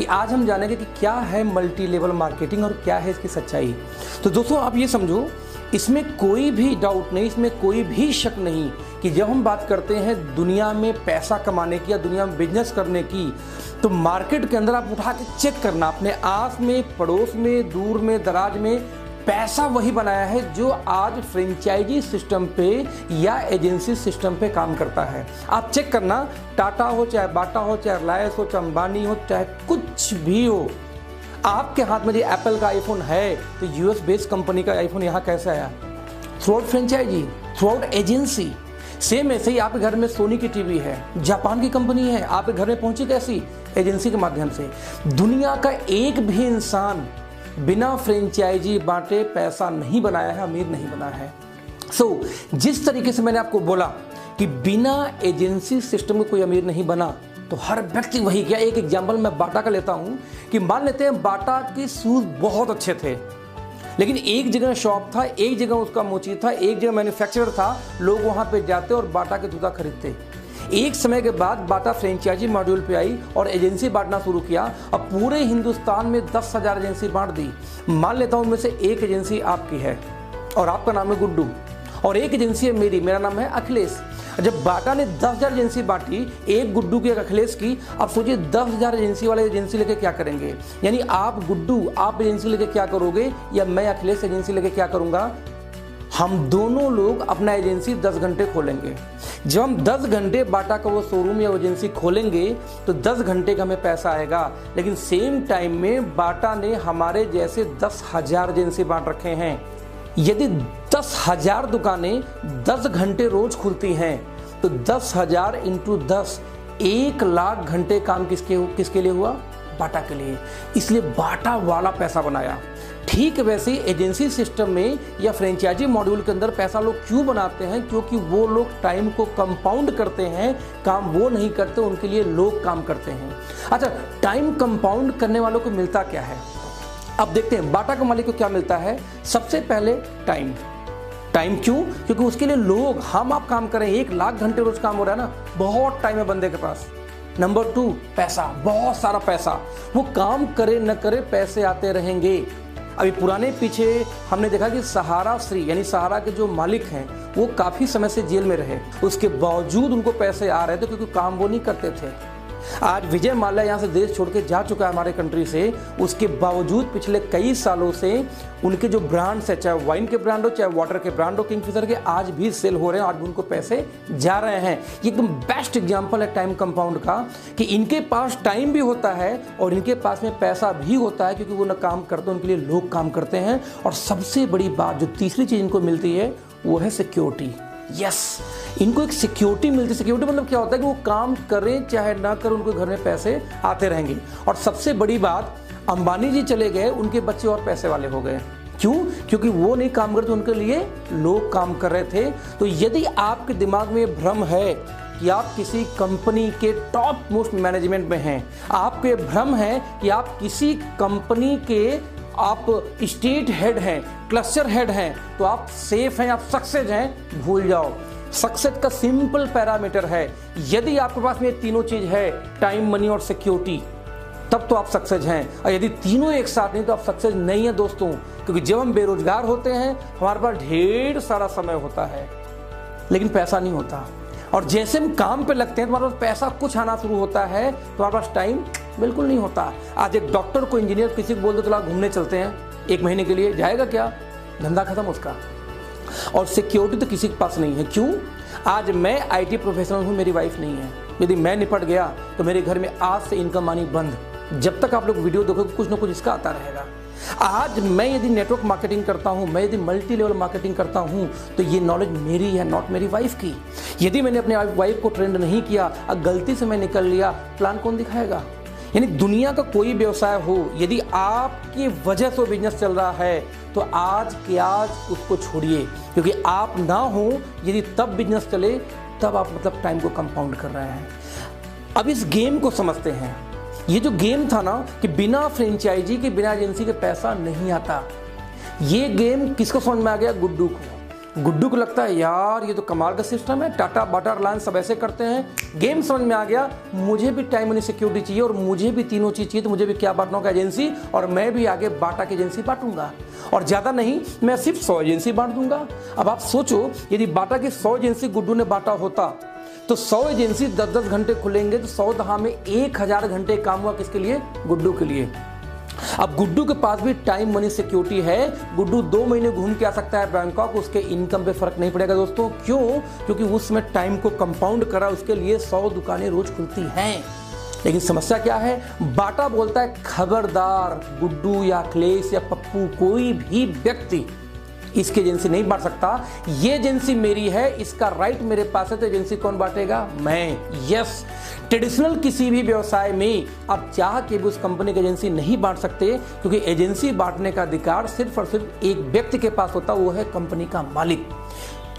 कि आज हम जानेंगे कि क्या है मल्टी लेवल मार्केटिंग और क्या है इसकी सच्चाई। तो दोस्तों आप ये समझो, इसमें कोई भी डाउट नहीं, इसमें कोई भी शक नहीं कि जब हम बात करते हैं दुनिया में पैसा कमाने की या दुनिया में बिजनेस करने की, तो मार्केट के अंदर आप उठा के चेक करना, अपने आस में, पड़ोस में, दूर में, दराज में पैसा वही बनाया है जो आज फ्रेंचाइजी सिस्टम पे या एजेंसी सिस्टम पे काम करता है। आप चेक करना, टाटा हो, चाहे बाटा हो, चाहे रिलायंस हो, चाहे अंबानी हो, चाहे कुछ भी हो, आपके हाथ में जो एप्पल का आईफोन है तो यूएस बेस्ड कंपनी का आईफोन यहाँ कैसे आया? Throughout franchise, throughout agency. Same ऐसे ही आपके घर में सोनी की टीवी है, जापान की कंपनी है, आपके घर में पहुंची कैसी? एजेंसी के माध्यम से। दुनिया का एक भी इंसान बिना फ्रेंचाइजी बांटे पैसा नहीं बनाया है, अमीर नहीं बना है। जिस तरीके से मैंने आपको बोला कि बिना एजेंसी सिस्टम के कोई अमीर नहीं बना, तो हर व्यक्ति वही किया। एक एग्जाम्पल मैं बाटा का लेता हूं कि मान लेते हैं बाटा के शूज बहुत अच्छे थे, लेकिन एक जगह शॉप था, एक जगह उसका मोची था, एक जगह मैन्युफैक्चरर था, लोग वहां पे जाते और बाटा के जूता खरीदते। एक समय के बाद बाटा फ्रेंचाइजी मॉड्यूल पे आई और एजेंसी बांटना शुरू किया। अब पूरे हिंदुस्तान में 10,000 एजेंसी बांट दी। मान लेता हूं उनमें से एक एजेंसी आपकी है और आपका नाम है गुड्डू, और एक एजेंसी है मेरी, मेरा नाम है अखिलेश। जब बाटा ने 10,000 एजेंसी बांटी, एक गुड्डू की, एक अखिलेश की, अब सोचिए 10,000 एजेंसी वाले एजेंसी लेके क्या करेंगे? यानी आप गुड्डू, आप एजेंसी लेके क्या करोगे, या मैं अखिलेश एजेंसी लेके क्या करूंगा? हम दोनों लोग अपना एजेंसी 10 घंटे खोलेंगे। जब हम 10 घंटे बाटा का वो शोरूम या एजेंसी खोलेंगे तो 10 घंटे का हमें पैसा आएगा, लेकिन सेम टाइम में बाटा ने हमारे जैसे 10,000 एजेंसी बांट रखे हैं। यदि 10,000 दुकानें 10 घंटे रोज खुलती हैं तो 10,000 इंटू 10, 1,00,000 घंटे काम किसके लिए हुआ? बाटा के लिए। इसलिए बाटा वाला पैसा बनाया। ठीक वैसे ही एजेंसी सिस्टम में या फ्रेंचाइजी मॉड्यूल के अंदर पैसा लोग क्यों बनाते हैं? क्योंकि वो लोग टाइम को कंपाउंड करते हैं। काम वो नहीं करते, उनके लिए लोग काम करते हैं। अच्छा, टाइम कंपाउंड करने वालों को मिलता क्या है? अब देखते हैं बाटा के मालिक को क्या मिलता है। सबसे पहले टाइम। टाइम क्यों? क्योंकि उसके लिए लोग, हम आप काम करें, 1,00,000 घंटे रोज काम हो रहा है ना, बहुत टाइम है बंदे के पास। नंबर 2, पैसा, बहुत सारा पैसा। वो काम करे न करे पैसे आते रहेंगे। अभी पुराने पीछे हमने देखा कि सहारा श्री यानी सहारा के जो मालिक हैं वो काफ़ी समय से जेल में रहे, उसके बावजूद उनको पैसे आ रहे थे क्योंकि काम वो नहीं करते थे। आज विजय माल्या यहाँ से देश छोड़ के जा चुका है हमारे कंट्री से, उसके बावजूद पिछले कई सालों से उनके जो ब्रांड्स है, चाहे वाइन के ब्रांड हो, चाहे वाटर के ब्रांड हो, किंगफिशर के, आज भी सेल हो रहे हैं, आज भी उनको पैसे जा रहे हैं। ये एकदम बेस्ट एग्जांपल है टाइम कंपाउंड का कि इनके पास टाइम भी होता है और इनके पास में पैसा भी होता है, क्योंकि वो ना काम करते, उनके लिए लोग काम करते हैं। और सबसे बड़ी बात, जो तीसरी चीज इनको मिलती है, वो है सिक्योरिटी। यस, इनको एक सिक्योरिटी मिलती है। सिक्योरिटी मतलब क्या होता है कि वो काम करें चाहे ना करें, उनके घर में पैसे आते रहेंगे। और सबसे बड़ी बात, अंबानी जी चले गए, उनके बच्चे और पैसे वाले हो गए। क्यों? क्योंकि वो नहीं काम करते, उनके लिए लोग काम कर रहे थे। तो यदि आपके दिमाग में भ्रम है कि आप किसी कंपनी के टॉप मोस्ट मैनेजमेंट में हैं, आपके भ्रम है कि आप किसी कंपनी के आप स्टेट हेड हैं, क्लस्टर हेड हैं, तो आप सेफ हैं, आप सक्सेस हैं, भूल जाओ। सक्सेस का सिंपल पैरामीटर है, यदि आपके पास में तीनों चीज है, टाइम, मनी और सिक्योरिटी, तब तो आप सक्सेस हैं। और यदि तीनों एक साथ नहीं तो आप सक्सेस नहीं है दोस्तों। क्योंकि जब हम बेरोजगार होते हैं, हमारे पास ढेर सारा समय होता है लेकिन पैसा नहीं होता, और जैसे हम काम पे लगते हैं तो हमारे पास पैसा कुछ आना शुरू होता है, तो हमारे पास टाइम बिल्कुल नहीं होता। आज एक डॉक्टर को, इंजीनियर, किसी को बोल दो चलो घूमने चलते हैं 1 महीने के लिए, जाएगा क्या? धंधा खत्म उसका। और सिक्योरिटी तो किसी के पास नहीं है। क्यों? आज मैं आईटी प्रोफेशनल हूँ, मेरी वाइफ नहीं है। यदि मैं निपट गया तो मेरे घर में आज से इनकम आनी बंद। जब तक आप लोग वीडियो देखोगे कुछ ना कुछ इसका आता रहेगा। आज मैं यदि नेटवर्क मार्केटिंग करता हूं, मैं यदि मल्टी लेवल मार्केटिंग करता हूं, तो ये नॉलेज मेरी है, नॉट मेरी वाइफ की। यदि मैंने अपने वाइफ को ट्रेंड नहीं किया, गलती से मैं निकल लिया, प्लान कौन दिखाएगा? यानी दुनिया का कोई व्यवसाय हो, यदि आपकी वजह से बिजनेस चल रहा है तो आज के आज उसको छोड़िए, क्योंकि आप ना हो यदि तब बिजनेस चले, तब आप मतलब टाइम को कंपाउंड कर रहे हैं। अब इस गेम को समझते हैं। ये जो गेम था ना कि बिना फ्रेंचाइजी के, बिना एजेंसी के पैसा नहीं आता, ये गेम किसको समझ में आ गया? गुड्डू को। गुड्डू को लगता है यार ये तो कमाल का सिस्टम है, टाटा बाटा रिलायंस सब ऐसे करते हैं। गेम समझ में आ गया, मुझे भी टाइम मनी सिक्योरिटी चाहिए और मुझे भी तीनों चीज़ चाहिए, तो मुझे भी क्या बांटना होगा, एजेंसी, और मैं भी आगे बाटा की एजेंसी बांटूंगा और ज़्यादा नहीं, मैं सिर्फ 100 एजेंसी बांट दूंगा। अब आप सोचो यदि बाटा की 100 एजेंसी गुड्डू ने बांटा होता तो 100 एजेंसी 10-10 घंटे खुलेंगे, तो 100 दहा में 1000 घंटे काम हुआ किसके लिए, गुड्डू के लिए। अब गुड्डू के पास भी टाइम मनी सिक्योरिटी है, गुड्डू 2 महीने घूम के आ सकता है बैंकॉक, उसके इनकम पे फर्क नहीं पड़ेगा दोस्तों। क्यों? क्योंकि उसमें टाइम को कंपाउंड करा, उसके लिए 100 दुकानें रोज खुलती हैं। लेकिन समस्या क्या है, बाटा बोलता है खबरदार गुड्डू या अखिलेश या पप्पू कोई भी व्यक्ति इसकी एजेंसी नहीं बांट सकता, ये एजेंसी मेरी है, इसका राइट मेरे पास है, तो एजेंसी कौन बांटेगा, मैं। यस, ट्रेडिशनल किसी भी व्यवसाय में आप चाह के भी उस कंपनी की एजेंसी नहीं बांट सकते, क्योंकि एजेंसी बांटने का अधिकार सिर्फ और सिर्फ एक व्यक्ति के पास होता, वो है कंपनी का मालिक।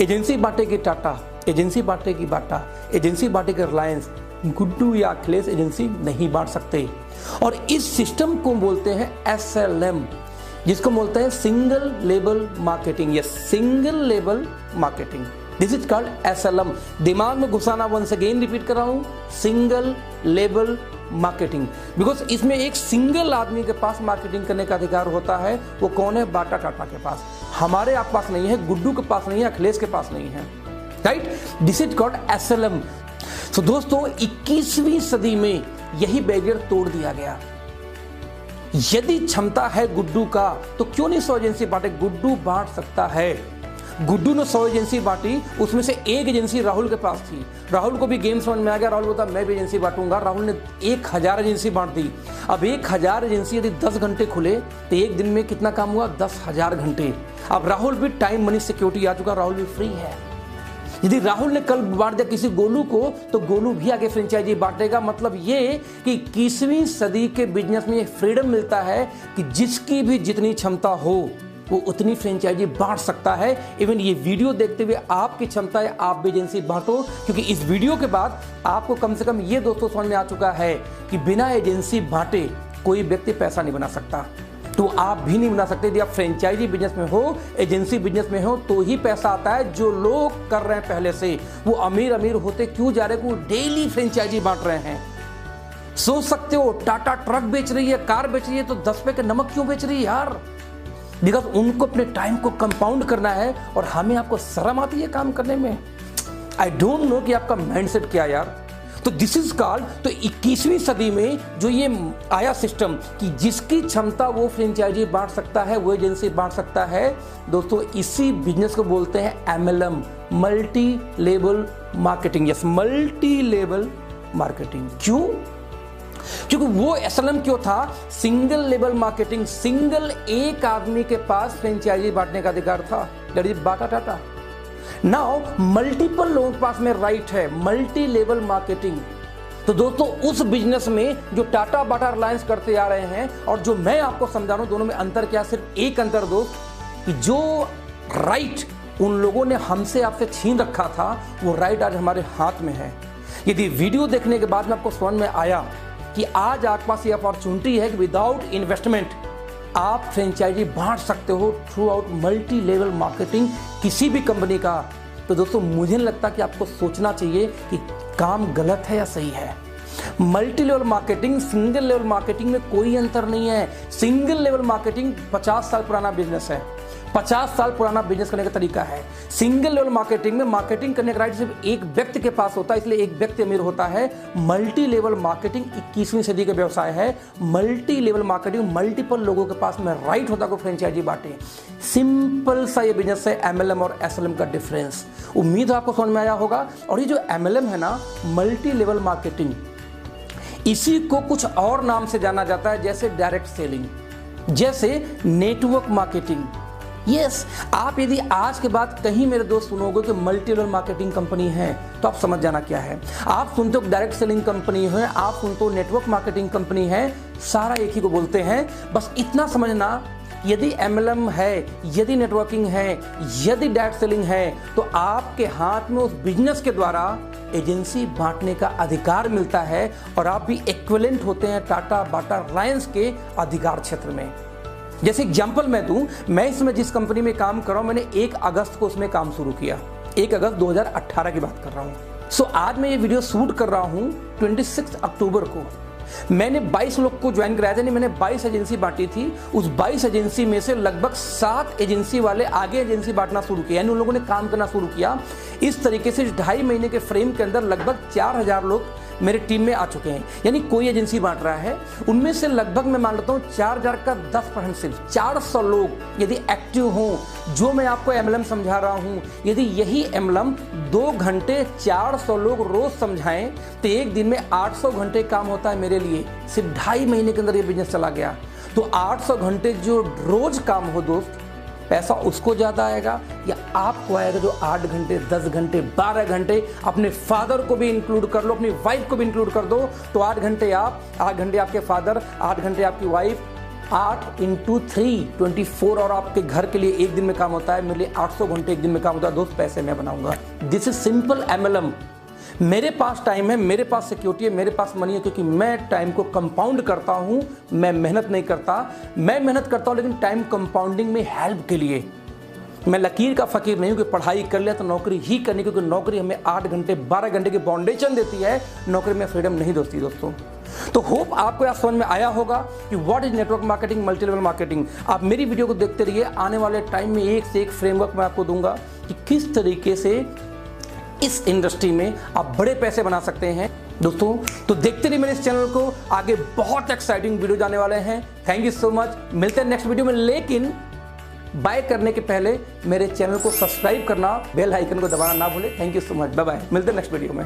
एजेंसी बांटेगी टाटा, एजेंसी बांटेगी बाटा, एजेंसी बांटेगी रिलायंस, गुड्डू या अखिलेश एजेंसी नहीं बांट सकते। और इस सिस्टम को बोलते हैं SLM, जिसको बोलते हैं single label marketing. Yes, single label marketing, this is called SLM। दिमाग में घुसाना, वंस अगेन रिपीट कर रहा हूं, सिंगल लेबल मार्केटिंग, बिकॉज इसमें एक सिंगल आदमी के पास मार्केटिंग करने का अधिकार होता है। वो कौन है, बाटा टाटा के पास, हमारे आप पास नहीं है, गुड्डू के पास नहीं है, अखिलेश के पास नहीं है, right. This is called SLM। तो दोस्तों 21वीं सदी में यही बैरियर तोड़ दिया गया। यदि क्षमता है गुड्डू का तो क्यों नहीं 100 एजेंसी बांटे, गुड्डू बांट सकता है। गुड्डू ने 100 एजेंसी बांटी, उसमें से एक एजेंसी राहुल के पास थी, राहुल को भी गेम समझ में आ गया, राहुल बोलता मैं भी एजेंसी बांटूंगा, राहुल ने 1000 एजेंसी बांट दी। अब 1000 एजेंसी यदि 10 घंटे खुले तो एक दिन में कितना काम हुआ, 10,000 घंटे। अब राहुल भी टाइम मनी सिक्योरिटी आ चुका, राहुल भी फ्री है। यदि राहुल ने कल बांट दिया किसी गोलू को, तो गोलू भी आगे फ्रेंचाइजी बांटेगा। मतलब ये कि 21वीं सदी के बिजनेस में फ्रीडम मिलता है कि जिसकी भी जितनी क्षमता हो वो उतनी फ्रेंचाइजी बांट सकता है। इवन ये वीडियो देखते हुए आपकी क्षमता है, आप भी एजेंसी बांटो, क्योंकि इस वीडियो के बाद आपको कम से कम ये दोस्तों समझ में आ चुका है कि बिना एजेंसी बांटे कोई व्यक्ति पैसा नहीं बना सकता, तो आप भी नहीं बना सकते। यदि आप फ्रेंचाइजी बिजनेस में हो, एजेंसी बिजनेस में हो, तो ही पैसा आता है। जो लोग कर रहे हैं पहले से, वो अमीर अमीर होते क्यों जा रहे हैं, वो डेली फ्रेंचाइजी बांट रहे हैं। सोच सकते हो टाटा ट्रक बेच रही है, कार बेच रही है, तो 10 रुपए का नमक क्यों बेच रही है यार, बिकॉज उनको अपने टाइम को कंपाउंड करना है। और हमें आपको शर्म आती है काम करने में। आई डोंट नो कि आपका माइंडसेट क्या यार। तो दिस इज कॉल्ड, तो 21वीं सदी में जो ये आया सिस्टम कि जिसकी क्षमता वो फ्रेंचाइजी बांट सकता है, वो एजेंसी बांट सकता है, दोस्तों इसी बिजनेस को बोलते हैं MLM, multi level marketing. Yes, multi level marketing. क्यों? क्योंकि वो SLM क्यों था, सिंगल लेवल मार्केटिंग, सिंगल एक आदमी के पास फ्रेंचाइजी बांटने का अधिकार था, that is Bata Tata. Now multiple लोगों के पास में राइट है, मल्टी लेवल मार्केटिंग। तो दोस्तों उस बिजनेस में जो टाटा बाटा रिलायंस करते आ रहे हैं और जो मैं आपको समझा रहा हूं, दोनों में अंतर क्या, सिर्फ एक अंतर दोस्त, कि जो राइट उन लोगों ने हमसे आपसे छीन रखा था, वो राइट आज हमारे हाथ में है। यदि वीडियो देखने के बाद में आपको समझ में आया कि आज आपके पास ये अपॉर्चुनिटी है कि विदाउट इन्वेस्टमेंट आप फ्रेंचाइजी बांट सकते हो through out multi level marketing किसी भी कंपनी का, तो दोस्तों मुझे नहीं लगता कि आपको सोचना चाहिए कि काम गलत है या सही है। Multi level marketing, single level marketing में कोई अंतर नहीं है। सिंगल लेवल मार्केटिंग 50 साल पुराना बिजनेस है, 50 साल पुराना बिजनेस करने का तरीका है। सिंगल लेवल मार्केटिंग में मार्केटिंग करने का राइट सिर्फ एक व्यक्ति के पास होता है, इसलिए एक व्यक्ति अमीर होता है। मल्टी लेवल मार्केटिंग 21वीं सदी का व्यवसाय है। मल्टी लेवल मार्केटिंग मल्टीपल लोगों के पास में राइट होता है को फ्रेंचाइजी बांटे। सिंपल सा ये बिजनेस है MLM और SLM का डिफरेंस। उम्मीद है आपको समझ में आया होगा। और ये जो MLM है ना, मल्टी लेवल मार्केटिंग, इसी को कुछ और नाम से जाना जाता है, जैसे डायरेक्ट सेलिंग, जैसे नेटवर्क मार्केटिंग। यस, आप यदि आज के बाद कहीं मेरे दोस्त सुनोगे कि मल्टी लेवल मार्केटिंग कंपनी है, तो आप समझ जाना क्या है। आप सुनते हो डायरेक्ट सेलिंग कंपनी है, आप सुनते हो नेटवर्क मार्केटिंग कंपनी है, सारा एक ही को बोलते हैं। बस इतना समझना, यदि MLM है, यदि नेटवर्किंग है, यदि डायरेक्ट सेलिंग है, तो आपके हाथ में उस बिजनेस के द्वारा एजेंसी बांटने का अधिकार मिलता है और आप भी इक्विवेलेंट होते हैं टाटा बाटा रिलायंस के अधिकार क्षेत्र में। जैसे एग्जाम्पल मैं दूं, मैं इसमें जिस कंपनी में काम कर रहा हूं, मैंने 1 अगस्त को उसमें काम शुरू किया। 1 अगस्त 2018 की बात कर रहा हूं। सो आज मैं ये वीडियो शूट कर रहा हूं 26 अक्टूबर को। मैंने 22 लोग को ज्वाइन कराया था, नहीं मैंने 22 एजेंसी बांटी थी। उस 22 एजेंसी में से लगभग 7 एजेंसी वाले आगे एजेंसी बांटना शुरू किया, यानी उन लोगों ने काम करना शुरू किया। इस तरीके से 2.5 महीने के फ्रेम के अंदर लगभग 4000 लोग मेरे टीम में आ चुके हैं। यानी कोई एजेंसी बांट रहा है, उनमें से लगभग मैं मान लेता हूँ 4000 का 10% सिर्फ 400 लोग यदि एक्टिव हों, जो मैं आपको एमएलएम समझा रहा हूँ, यदि यही एमएलएम 2 घंटे 400 लोग रोज समझाएं तो एक दिन में 800 घंटे काम होता है मेरे लिए। सिर्फ 2.5 महीने के अंदर ये बिजनेस चला गया। तो 800 घंटे जो रोज काम हो दोस्त, पैसा उसको ज़्यादा आएगा या आपको आएगा जो 8 घंटे 10 घंटे 12 घंटे, अपने फादर को भी इंक्लूड कर लो, अपनी वाइफ को भी इंक्लूड कर दो, तो 8 घंटे आप, 8 घंटे आपके फादर, 8 घंटे आपकी वाइफ, 8 × 3 24 और आपके घर के लिए एक दिन में काम होता है। मेरे लिए 800 घंटे एक दिन में काम होता है। दोस्त पैसे मैं बनाऊंगा। This is simple MLM. मेरे पास टाइम है, मेरे पास सिक्योरिटी है, मेरे पास मनी है, क्योंकि मैं टाइम को कंपाउंड करता हूं। मैं मेहनत नहीं करता, मैं मेहनत करता हूं लेकिन टाइम कंपाउंडिंग में हेल्प के लिए। मैं लकीर का फकीर नहीं हूं कि पढ़ाई कर लिया तो नौकरी ही करनी, क्योंकि नौकरी हमें 8 घंटे 12 घंटे की फाउंडेशन देती है, नौकरी में फ्रीडम नहीं दोस्ती दोस्तों। तो होप आपको यह समझ में आया होगा कि what is network marketing, multi level marketing. आप मेरी वीडियो को देखते रहिए, आने वाले टाइम में एक से एक फ्रेमवर्क मैं आपको दूंगा कि किस तरीके से इस इंडस्ट्री में आप बड़े पैसे बना सकते हैं दोस्तों। तो देखते रहिए मेरे इस चैनल को, आगे बहुत एक्साइटिंग वीडियो जाने वाले हैं। Thank you so much. मिलते हैं नेक्स्ट वीडियो में, लेकिन बाय करने के पहले मेरे चैनल को सब्सक्राइब करना, बेल आइकन को दबाना ना भूलें। Thank you so much, bye bye. मिलते हैं नेक्स्ट वीडियो में।